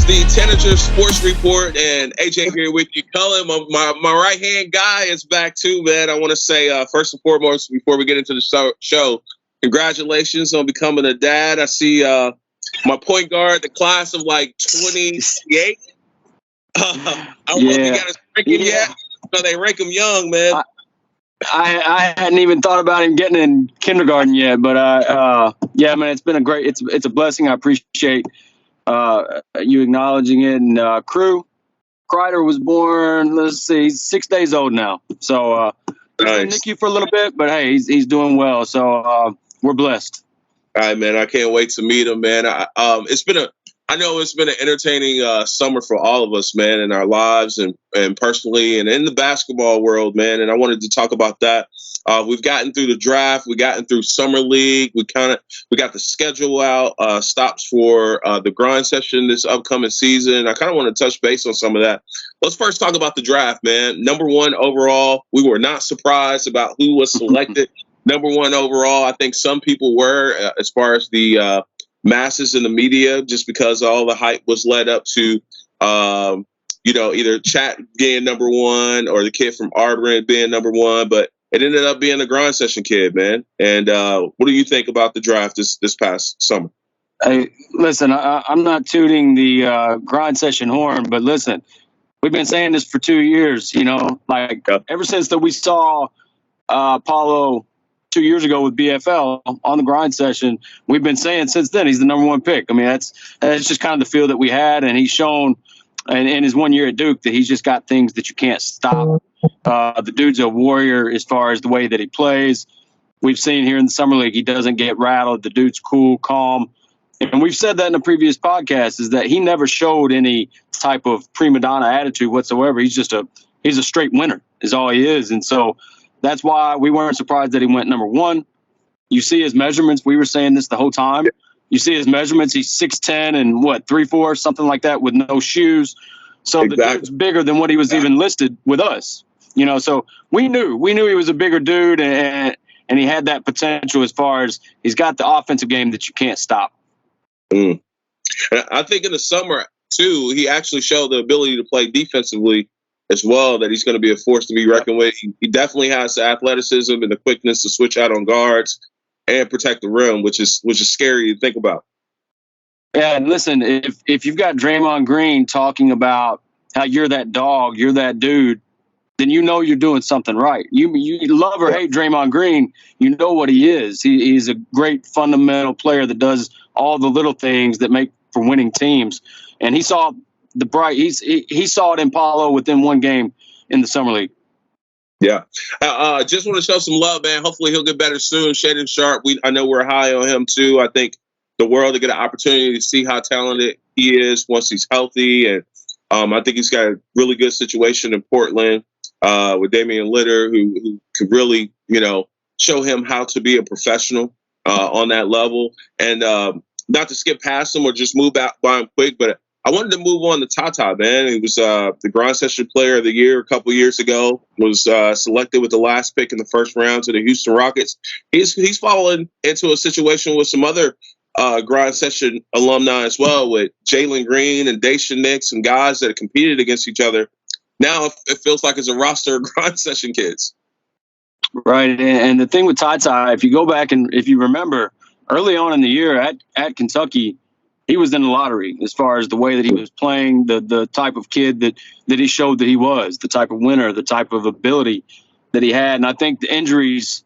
the Tanager Sports Report, and AJ here with you. Cullen, my right-hand guy is back too, man. I want to say, first and foremost, before we get into the show, congratulations on becoming a dad. I see my point guard, the class of like 28. I don't know if you got his ranking yet. So they rank him young, man. I hadn't even thought about him getting in kindergarten yet, but yeah, man, it's been a great, it's a blessing. I appreciate you acknowledging it. And Crider was born, let's see, he's 6 days old now. So he's in NICU for a little bit, but hey, he's doing well. So we're blessed. All right, man. I can't wait to meet him, man. I know it's been an entertaining summer for all of us, man, in our lives and personally and in the basketball world, man. And I wanted to talk about that. We've gotten through the draft. We've gotten through summer league. We got the schedule out, stops for the grind session this upcoming season. I kind of want to touch base on some of that. Let's first talk about the draft, man. Number one overall, we were not surprised about who was selected. Number one overall, I think some people were, as far as the masses in the media, just because all the hype was led up to, either Chat being number one or the kid from Ardren being number one. But it ended up being the grind session kid, man. And what do you think about the draft this past summer? Hey, listen, I'm not tooting the grind session horn, but listen, we've been saying this for 2 years, ever since that we saw Paulo 2 years ago with BFL on the grind session. We've been saying since then he's the number one pick. I mean, that's just kind of the feel that we had, and he's shown in his 1 year at Duke that he's just got things that you can't stop. The dude's a warrior as far as the way that he plays. We've seen here in the summer league he doesn't get rattled. The dude's cool, calm, and we've said that in the previous podcast is that he never showed any type of prima donna attitude whatsoever. He's a straight winner is all he is, and so. That's why we weren't surprised that he went number one. You see his measurements. We were saying this the whole time. You see his measurements. He's 6'10" and 3'4", something like that, with no shoes. So The dude's bigger than what he was even listed with us. So we knew he was a bigger dude, and he had that potential as far as he's got the offensive game that you can't stop. And I think in the summer too, he actually showed the ability to play defensively as well, that he's going to be a force to be reckoned with. He definitely has the athleticism and the quickness to switch out on guards and protect the rim, which is scary to think about. Yeah, and listen, if you've got Draymond Green talking about how you're that dog, you're that dude, then you know you're doing something right. You love or hate Draymond Green, you know what he is. He's a great fundamental player that does all the little things that make for winning teams. And he saw he saw it in Paulo within one game in the summer league. Yeah. Just want to show some love, man. Hopefully he'll get better soon. Shaden Sharp, I know we're high on him too. I think the world to get an opportunity to see how talented he is once he's healthy. And I think he's got a really good situation in Portland with Damian Lillard, who could really, show him how to be a professional on that level. And not to skip past him or just move by him quick, but I wanted to move on to Tata, man. He was the Grind Session Player of the Year a couple years ago. Was selected with the last pick in the first round to the Houston Rockets. He's fallen into a situation with some other Grind Session alumni as well, with Jalen Green and Daisha Nix and guys that have competed against each other. Now it feels like it's a roster of Grind Session kids. Right, and the thing with Tata, if you go back and if you remember, early on in the year at Kentucky, he was in the lottery as far as the way that he was playing, the type of kid that he showed that he was, the type of winner, the type of ability that he had. And I think the injuries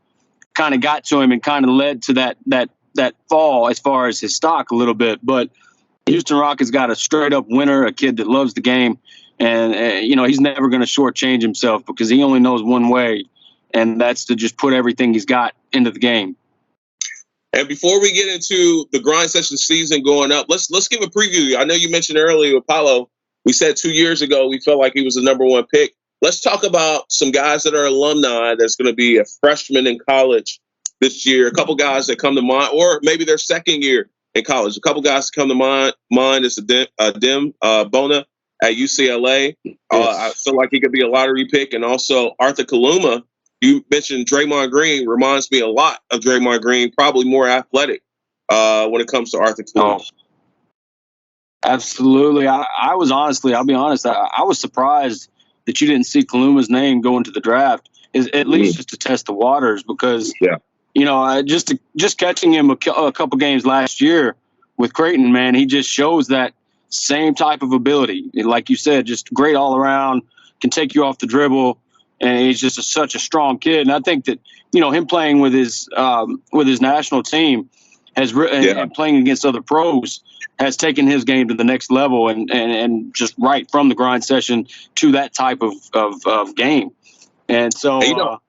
kind of got to him and kind of led to that fall as far as his stock a little bit. But Houston Rockets got a straight up winner, a kid that loves the game. And, he's never going to shortchange himself because he only knows one way, and that's to just put everything he's got into the game. And before we get into the Grind Session season going up, let's give a preview. I know you mentioned earlier with Paulo, we said 2 years ago we felt like he was the number one pick. Let's talk about some guys that are alumni that's going to be a freshman in college this year. A couple guys that come to mind, or maybe their second year in college. A couple guys that come to mind is Dim Bona at UCLA. Yes. I feel like he could be a lottery pick. And also Arthur Kaluma. You mentioned Draymond Green, reminds me a lot of Draymond Green, probably more athletic when it comes to Arthur Kaluma. Absolutely. I was honestly, I'll be honest, I was surprised that you didn't see Kaluma's name go into the draft, is at least just to test the waters, because Yeah. just catching him a couple games last year with Creighton, man, he just shows that same type of ability. Like you said, just great all around, can take you off the dribble, and he's just such a strong kid. And I think that him playing with his national team and playing against other pros has taken his game to the next level, and just right from the grind session to that type of game. And so.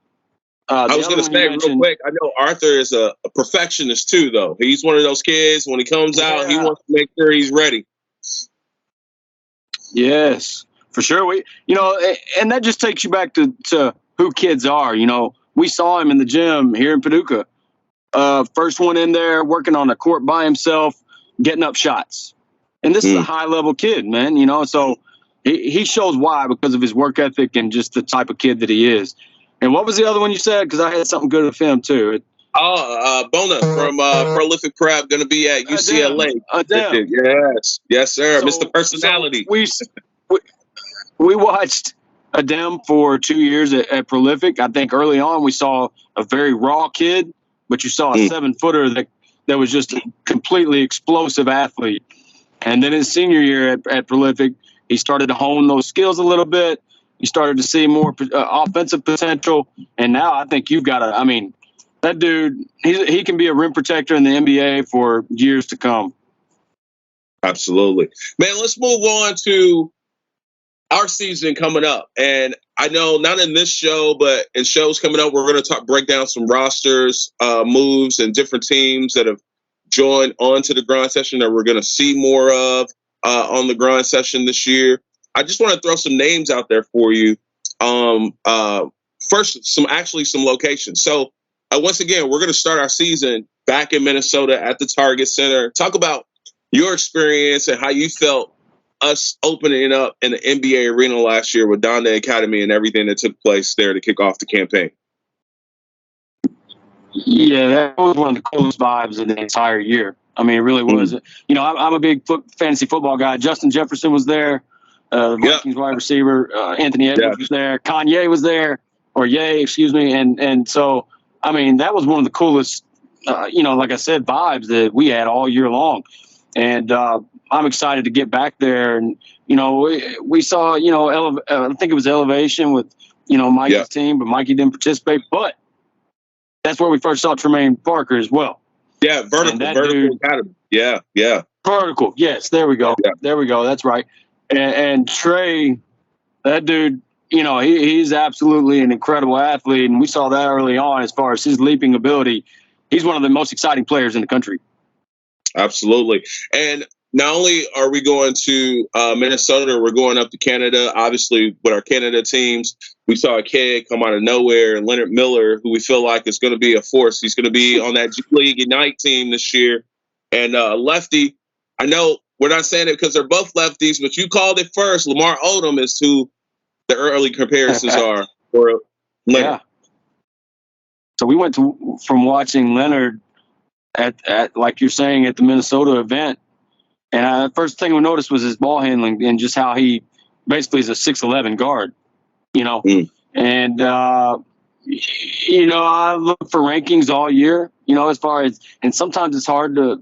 I was going to say real quick, I know Arthur is a perfectionist too, though. He's one of those kids, when he comes out, he wants to make sure he's ready. Yes, for sure. And that just takes you back to who kids are. We saw him in the gym here in Paducah. First one in there, working on the court by himself, getting up shots. And this is a high-level kid, man, so he shows why, because of his work ethic and just the type of kid that he is. And what was the other one you said? Because I had something good with him, too. Bona from Prolific Prep, going to be at UCLA. Yes, sir. So, Mr. Personality. So we watched Adem for 2 years at Prolific. I think early on we saw a very raw kid, but you saw a 7-footer that was just a completely explosive athlete. And then his senior year at Prolific, he started to hone those skills a little bit. You started to see more offensive potential, and now I think you've got that dude, he can be a rim protector in the NBA for years to come. Absolutely. Man, let's move on to our season coming up. And I know not in this show, but in shows coming up, we're going to break down some rosters, moves, and different teams that have joined onto the grind session that we're going to see more of on the grind session this year. I just want to throw some names out there for you. First, some locations. So once again, we're going to start our season back in Minnesota at the Target Center. Talk about your experience and how you felt us opening up in the NBA arena last year with Donda Academy and everything that took place there to kick off the campaign. Yeah, that was one of the coolest vibes of the entire year. I mean, it really was. I'm a big fantasy football guy. Justin Jefferson was there. The Vikings wide receiver, Anthony Edwards was there. Kanye was there, excuse me. And so, I mean, that was one of the coolest, like I said, vibes that we had all year long. And I'm excited to get back there. And, we saw, I think it was Elevation with, Mikey's team, but Mikey didn't participate. But that's where we first saw Tremaine Parker as well. Yeah, Vertical Academy. Yeah. Vertical. Yes, there we go. Yeah. There we go. That's right. And Trey, that dude, he's absolutely an incredible athlete. And we saw that early on as far as his leaping ability. He's one of the most exciting players in the country. Absolutely. And not only are we going to Minnesota, we're going up to Canada. Obviously, with our Canada teams, we saw a kid come out of nowhere, Leonard Miller, who we feel like is going to be a force. He's going to be on that G League Ignite team this year. And lefty, I know we're not saying it because they're both lefties, but you called it first. Lamar Odom is who the early comparisons are for Leonard. Yeah. So we went from watching Leonard at like you're saying, at the Minnesota event. And the first thing we noticed was his ball handling and just how he basically is a 6'11" guard, And, I look for rankings all year, as far as, and sometimes it's hard to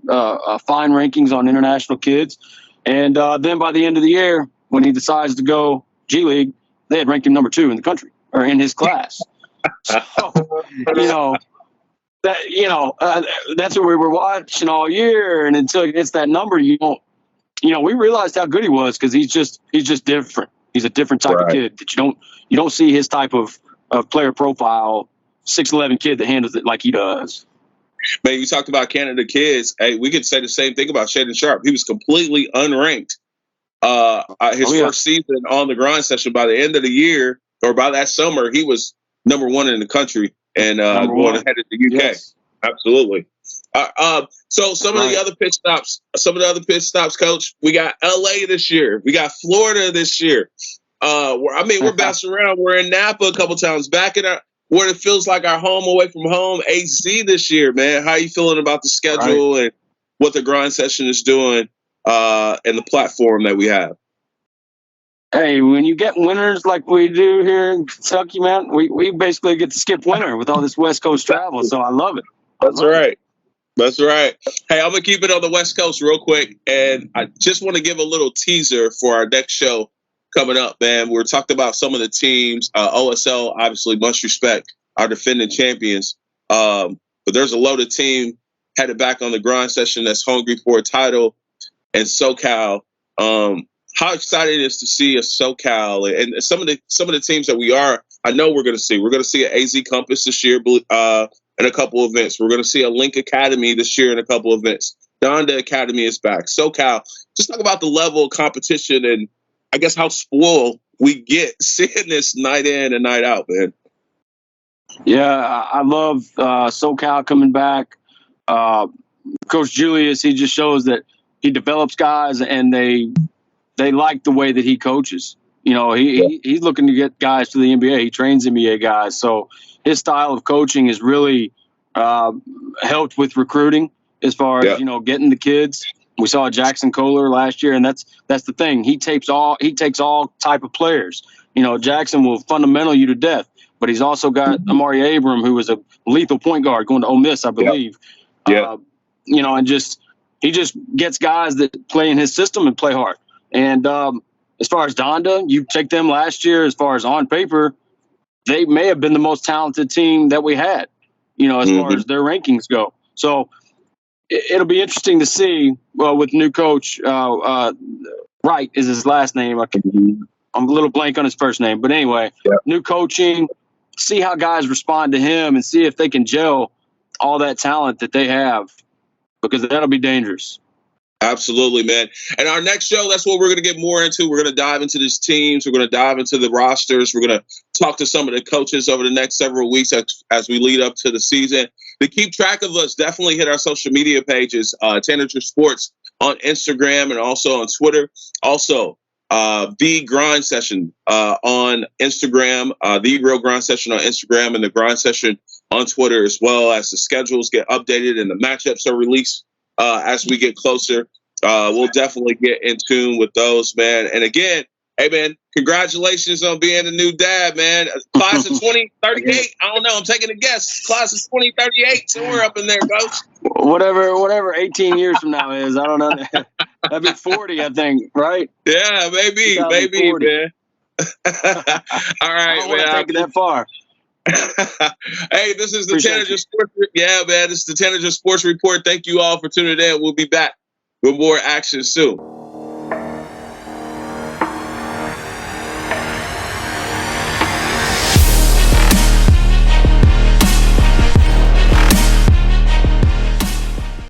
find rankings on international kids. And then by the end of the year, when he decides to go G League, they had ranked him number 2 in the country or in his class. So, that's what we were watching all year. And until he gets that number, we realized how good he was, because he's just different. He's a different type of kid that you don't see his type of player profile, 6'11" kid that handles it like he does. Man, you talked about Canada kids. Hey, we could say the same thing about Shaden Sharp. He was completely unranked. His first season on the grind session, by the end of the year or by that summer, he was number 1 in the country and going ahead of the UK. Yes. Absolutely. So some of the other pit stops, Coach, we got LA this year. We got Florida this year. We're bouncing around. We're in Napa a couple times, back in where it feels like our home away from home, AZ this year, man. How are you feeling about the schedule and what the grind session is doing and the platform that we have. Hey, when you get winners like we do here in Kentucky, man, we basically get to skip winter with all this West Coast travel. So I love it. That's right. That's right. Hey, I'm going to keep it on the West Coast real quick. And I just want to give a little teaser for our next show coming up, man. We're talking about some of the teams. OSL, obviously, much respect, our defending champions. But there's a loaded team headed back on the grind session that's hungry for a title. And SoCal, how excited it is to see a SoCal and some of the teams that I know we're going to see. We're going to see an AZ Compass this year in a couple of events. We're going to see a Link Academy this year in a couple of events. Donda Academy is back. SoCal, just talk about the level of competition and I guess how spoiled we get seeing this night in and night out, man. Yeah, I love SoCal coming back. Coach Julius, he just shows that he develops guys and they like the way that he coaches. You know, he's looking to get guys to the NBA. He trains NBA guys. So his style of coaching has really helped with recruiting as far as, you know, getting the kids. We saw Jackson Kohler last year, and that's the thing. He takes all type of players. You know, Jackson will fundamental you to death, but he's also got Amari Abram, who is a lethal point guard going to Ole Miss, I believe. You know, and he just gets guys that play in his system and play hard. And as far as Donda, you take them last year, as far as on paper, they may have been the most talented team that we had, you know, as far as their rankings go. So it'll be interesting to see with new coach, Wright is his last name. I'm a little blank on his first name. But anyway, new coaching, see how guys respond to him and see if they can gel all that talent that they have, because that'll be dangerous. Absolutely, man. And our next show, that's what we're going to get more into. We're going to dive into these teams. We're going to dive into the rosters. We're going to talk to some of the coaches over the next several weeks as we lead up to the season. To keep track of us, definitely hit our social media pages, Tanager Sports on Instagram and also on Twitter. Also, the Grind Session on Instagram, the Real Grind Session on Instagram, and the Grind Session on Twitter, as well as the schedules get updated and the matchups are released. As we get closer, we'll definitely get in tune with those, man. And again, hey, man, congratulations on being a new dad, man. Class of 2038. I don't know. I'm taking a guess. Class of 2038, somewhere up in there, coach. Whatever 18 years from now is, I don't know. That'd be 40, I think, right? Yeah, maybe, man. All right, man. I take it that far. Hey, this is the Tanager Sports. Yeah, man, this is the Tanager Sports Report. Thank you all for tuning in. We'll be back with more action soon.